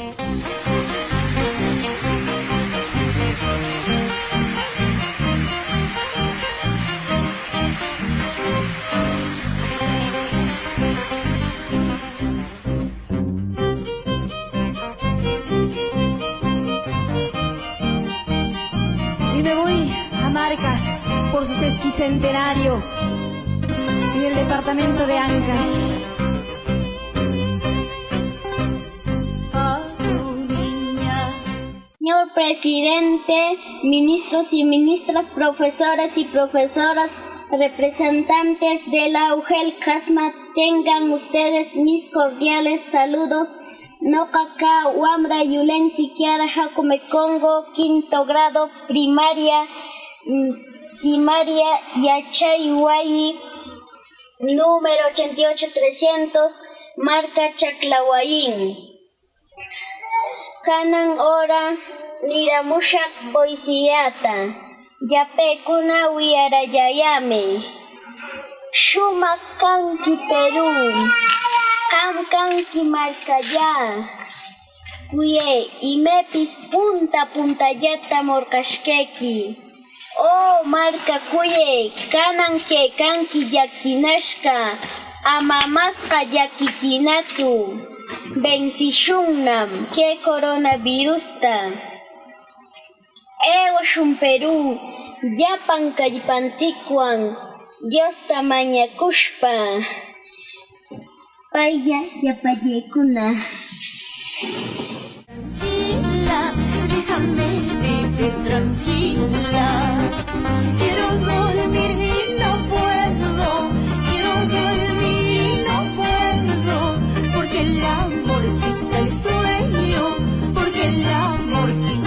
Y me voy a Marcas por su sesquicentenario en el departamento de Ancash. Señor presidente, ministros y ministras, profesoras y profesoras, representantes de la UGEL CASMA, tengan ustedes mis cordiales saludos. Nokaka Wamra Yulensi Kiara Hakome Congo, quinto grado primaria Yachay Huayi, número 88300, marca Chaclahuayín. Kanan ora niramushak boisiyata, yapekuna wiarayayame. Shumak kanki Perú, ham kanki markaya. Kuye imepis punta puntayata morkashkeki. Oh marka kuye, kanan ke kanki yakinashka, amamasqa yakikinatsu. Vencishunam que coronavirusta. Ewashun Perú, yapan kallpanchikwan, Diosta mañakushpa. Paya yapayekuna. Tranquila, déjame vivir tranquila. Quiero dormir y no puedo. Quiero dormir y no puedo. Porque el amor quita el sueño. Porque el amor quita